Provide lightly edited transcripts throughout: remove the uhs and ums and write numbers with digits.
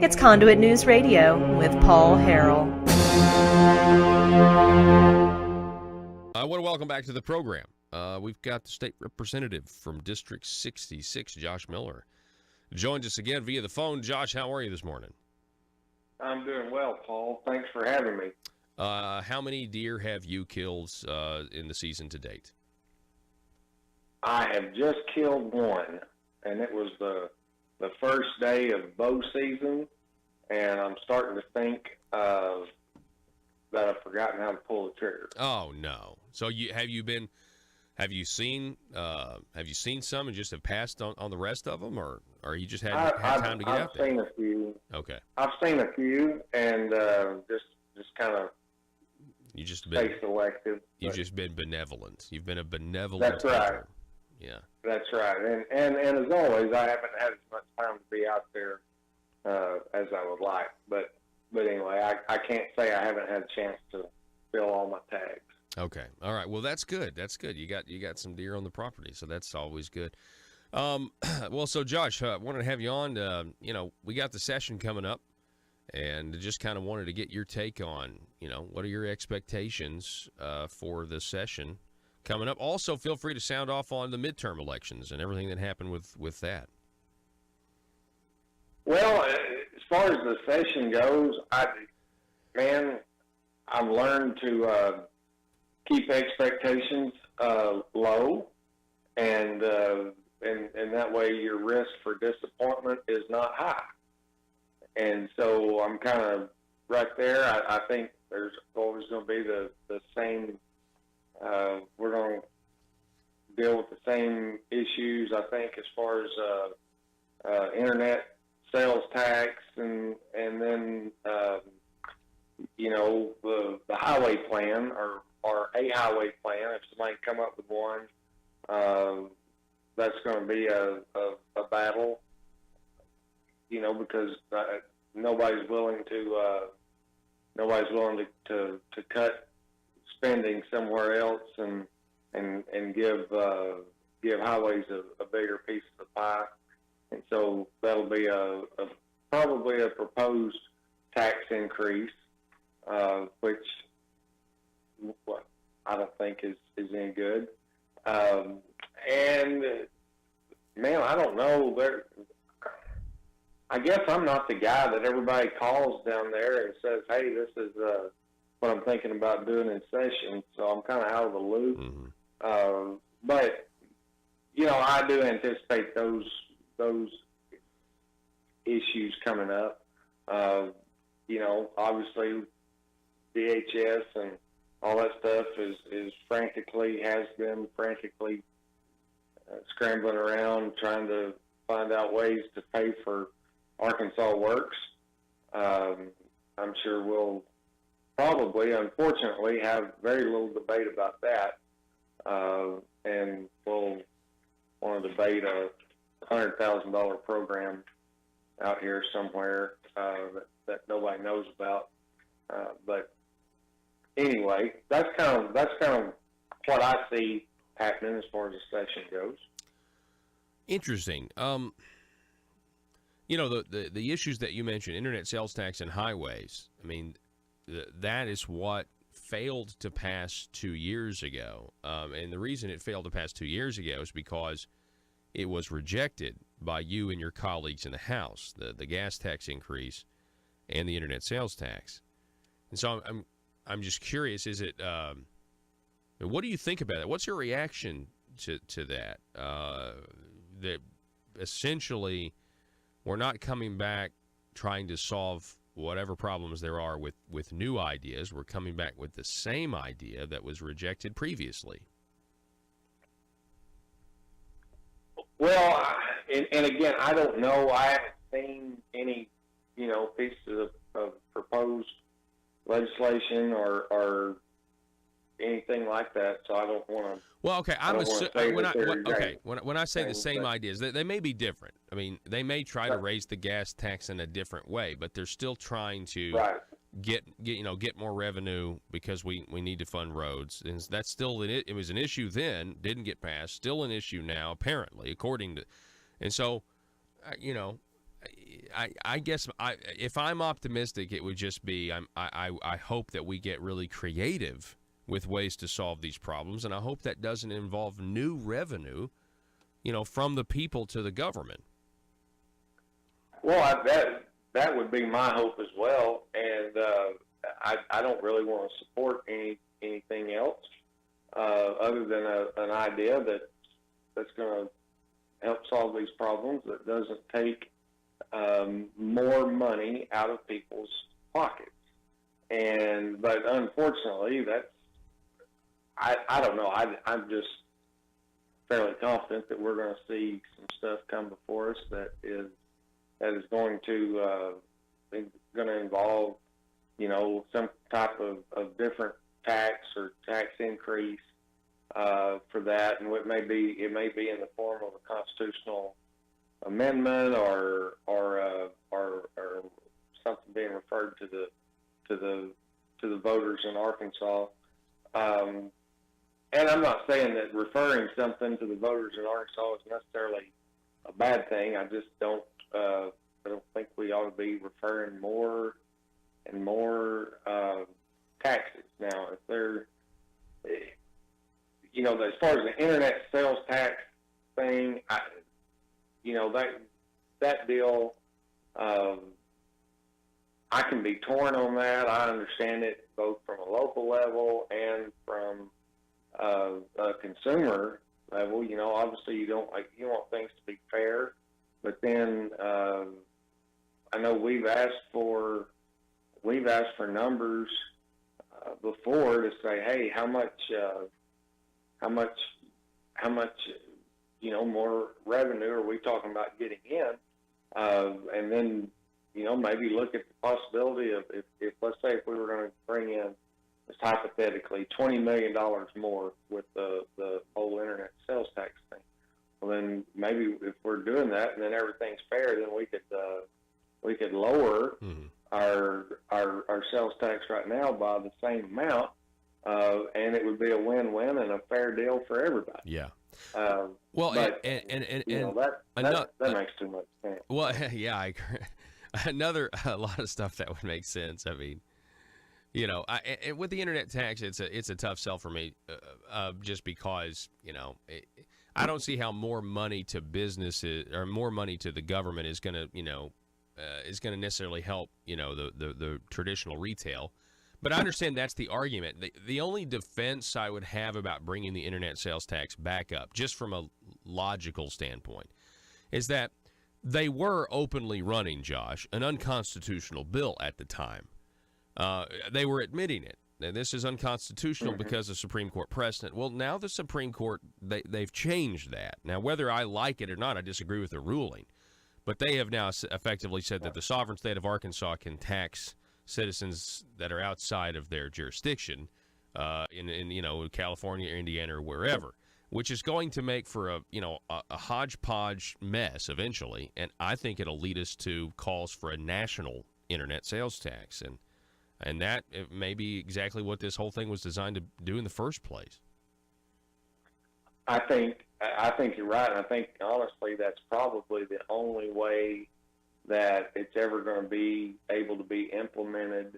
It's Conduit News Radio with Paul Harrell. I want to welcome back to the program. We've got the state representative from District 66, Josh Miller, joins us again via the phone. Josh, how are you this morning? I'm doing well, Paul. Thanks for having me. How many deer have you killed in the season to date? I have just killed one, and it was the first day of bow season, and I'm starting to think that I've forgotten how to pull the trigger. Oh no! So have you seen some and just have passed on the rest of them, or you just had time to get out there? I've seen a few. Okay. I've seen a few, and just kind of stay selective. You've just been benevolent. You've been a benevolent. That's right. hunter. Yeah. That's right. And as always, I haven't had as much time to be out there as I would like. But anyway, I can't say I haven't had a chance to fill all my tags. Okay. All right. Well, that's good. That's good. You got some deer on the property, so that's always good. Well, so Josh, I wanted to have you on. We got the session coming up, and just kind of wanted to get your take on, what are your expectations for the session coming up. Also, feel free to sound off on the midterm elections and everything that happened with that. Well, as far as the session goes, I've learned to keep expectations low, and that way your risk for disappointment is not high. And so I'm kind of right there. I think there's always going to be the same. We're going to deal with the same issues, I think, as far as internet sales tax and then the highway plan or a highway plan. If somebody come up with one, that's going to be a battle, because nobody's willing to cut spending somewhere else and give highways a bigger piece of the pie. And so that'll be probably a proposed tax increase, which I don't think is any good. And man, I don't know. I guess I'm not the guy that everybody calls down there and says, "Hey, this is what I'm thinking about doing in session." So I'm kind of out of the loop. Mm-hmm. But I do anticipate those issues coming up. Obviously DHS and all that stuff has been frantically scrambling around trying to find out ways to pay for Arkansas Works. I'm sure we'll probably, unfortunately, have very little debate about that. And we'll want to debate a $100,000 program out here somewhere that nobody knows about. But anyway, that's kind of what I see happening as far as the session goes. Interesting. The issues that you mentioned, internet sales tax and highways, I mean, that is what failed to pass 2 years ago. And the reason it failed to pass 2 years ago is because it was rejected by you and your colleagues in the House, the gas tax increase and the internet sales tax. And so I'm just curious, is it what do you think about that? What's your reaction to that? That essentially we're not coming back trying to solve whatever problems there are with new ideas. We're coming back with the same idea that was rejected previously. Well, and again, I don't know. I haven't seen any, pieces of proposed legislation or anything like that. So I don't want to. Well, okay. When I say the same ideas, they may be different. I mean, they may try to raise the gas tax in a different way, but they're still trying to get more revenue because we need to fund roads. And that's still it was an issue then, didn't get passed, still an issue now apparently, according to. And so, I guess if I'm optimistic, it would just be I hope that we get really creative with ways to solve these problems, and I hope that doesn't involve new revenue, from the people to the government. Well, that would be my hope as well, and I don't really want to support anything else other than an idea that's going to help solve these problems that doesn't take more money out of people's pockets. But unfortunately, I don't know. I'm just fairly confident that we're going to see some stuff come before us that is going to involve, some type of different tax or tax increase for that, and it may be in the form of a constitutional amendment or something being referred to the voters in Arkansas. And I'm not saying that referring something to the voters in Arkansas is necessarily a bad thing. I just don't think we ought to be referring more and more taxes. Now, if they're, as far as the internet sales tax thing, that deal, I can be torn on that. I understand it both from a local level and from a consumer level. Obviously you want things to be fair, but then I know we've asked for numbers before to say, hey, how much more revenue are we talking about getting in, and then maybe look at the possibility of if let's say if we were going to bring in, just hypothetically, $20 million more with the whole internet sales tax thing. Well, then maybe if we're doing that and then everything's fair, then we could lower our sales tax right now by the same amount, and it would be a win-win and a fair deal for everybody. Yeah. Well, that makes too much sense. Well, yeah, I agree. A lot of stuff that would make sense. I mean, with the internet tax, it's a tough sell for me, just because I don't see how more money to businesses or more money to the government is going to necessarily help the traditional retail. But I understand that's the argument. The only defense I would have about bringing the internet sales tax back up, just from a logical standpoint, is that they were openly running, Josh, an unconstitutional bill at the time. They were admitting it. And this is unconstitutional because of Supreme Court precedent. Well, now the Supreme Court, they've changed that. Now, whether I like it or not, I disagree with the ruling. But they have now effectively said that the sovereign state of Arkansas can tax citizens that are outside of their jurisdiction in California or Indiana or wherever, which is going to make for a hodgepodge mess eventually. And I think it'll lead us to calls for a national internet sales tax. And that may be exactly what this whole thing was designed to do in the first place. I think you're right. And I think, honestly, that's probably the only way that it's ever going to be able to be implemented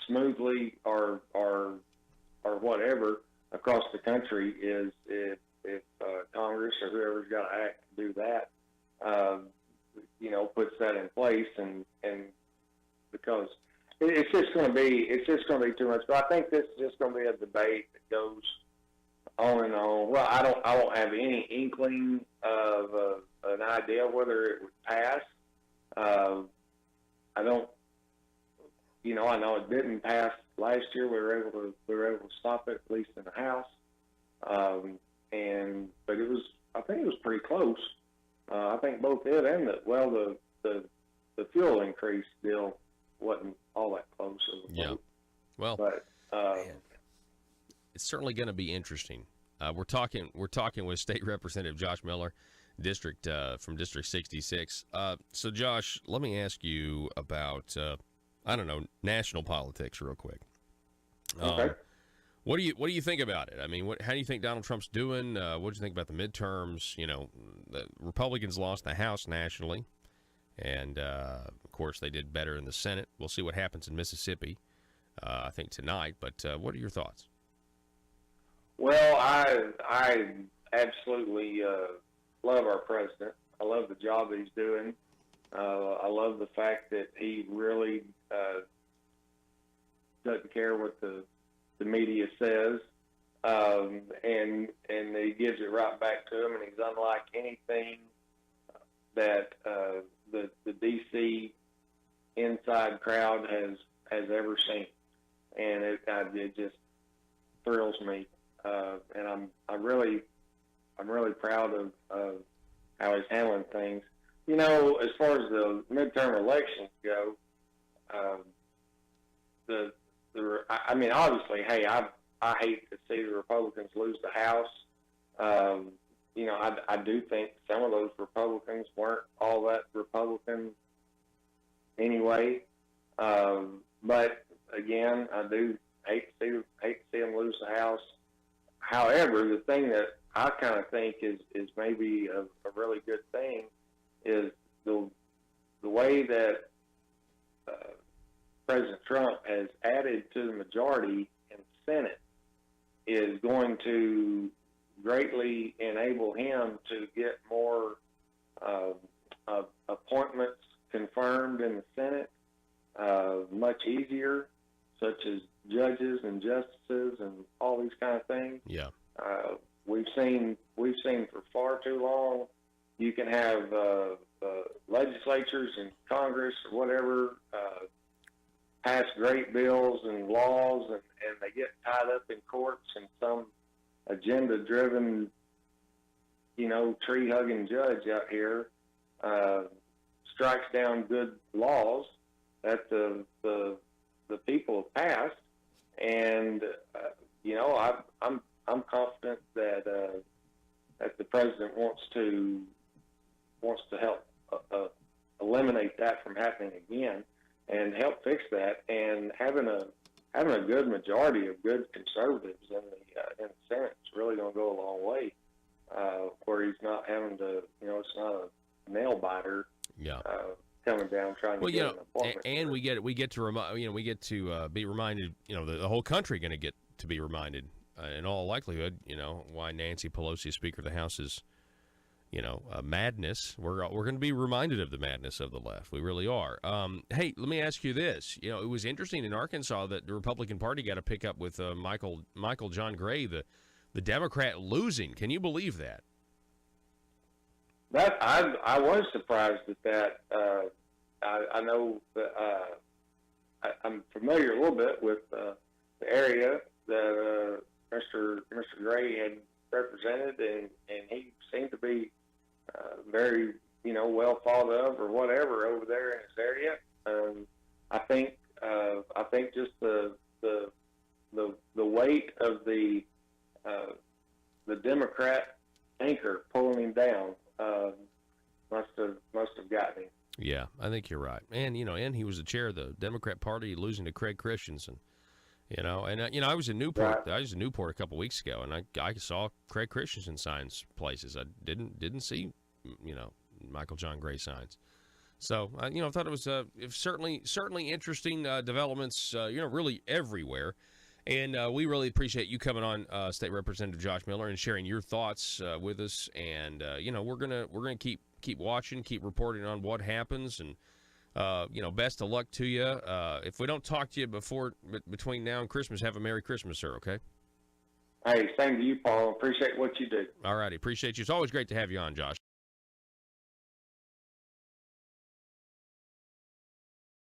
smoothly or whatever across the country is if Congress or whoever's got to act to do that, puts that in place, and because it's just going to be too much. But I think this is just going to be a debate that goes on and on. Well, I don't have any inkling of an idea whether it would pass. I don't. I know it didn't pass last year. We were able to stop it, at least in the House. But I think it was pretty close. I think both it and the fuel increase deal wasn't all that close. Yeah. Well, but it's certainly going to be interesting. We're talking with State Representative Josh Miller, from District 66. So, Josh, let me ask you about national politics real quick. Okay. What do you think about it? I mean, how do you think Donald Trump's doing? What do you think about the midterms? the Republicans lost the House nationally, and of course they did better in the Senate. We'll see what happens in Mississippi, I think tonight. But what are your thoughts? Well, I absolutely love our president. I love the job that he's doing. I love the fact that he really doesn't care what the media says, and he gives it right back to him. And he's unlike anything that the D.C. inside crowd has ever seen, and it just thrills me. And I'm really proud of how he's handling things. You know, as far as the midterm elections go, I mean, obviously, hey, I hate to see the Republicans lose the House. You know, I do think some of those Republicans weren't all that Republican anyway. But again, I do hate to see them lose the House. However, the thing that I kind of think is maybe a really good thing is the way that President Trump has added to the majority in the Senate is going to greatly enable him to get more appointments confirmed in the Senate much easier, such as judges and justices and all these kind of things. Yeah. We've seen for far too long. You can have legislatures and Congress or whatever pass great bills and laws, and they get tied up in courts, and some agenda-driven, you know, tree-hugging judge out here strikes down good laws that the people have passed, and you know, I'm confident that that the president wants to help eliminate that from happening again, and help fix that. And having a good majority of good conservatives in the Senate is really going to go a long way. Where he's not having to, you know, it's not a nail biter. Yeah. Coming down trying to get an appointment. And we get to be reminded. You know, the whole country going to get to be reminded, in all likelihood, you know, why Nancy Pelosi, Speaker of the House, is, you know, madness. We're going to be reminded of the madness of the left. We really are. Hey, let me ask you this. You know, it was interesting in Arkansas that the Republican Party got to pick up with Michael John Gray, the Democrat, losing. Can you believe that? That I was surprised at that. I know that I'm familiar a little bit with the area that Mr. Gray had represented, and he seemed to be very, you know, well thought of or whatever over there in his area. I think just the weight of the Democrat anchor pulling him down must have gotten him. Yeah, I think you're right. And, you know, and he was the chair of the Democrat Party, losing to Craig Christensen. You know, and, you know, I was in Newport. Right. I was in Newport a couple weeks ago, and I saw Craig Christensen signs places. I didn't see, you know, Michael John Gray signs. So, you know, I thought it was certainly interesting developments, you know, really everywhere. And we really appreciate you coming on, State Representative Josh Miller, and sharing your thoughts with us. And you know, we're gonna keep watching, keep reporting on what happens, and you know, best of luck to you. If we don't talk to you between now and Christmas, have a Merry Christmas, sir. Okay. Hey, same to you, Paul. Appreciate what you do. All righty, appreciate you. It's always great to have you on, Josh.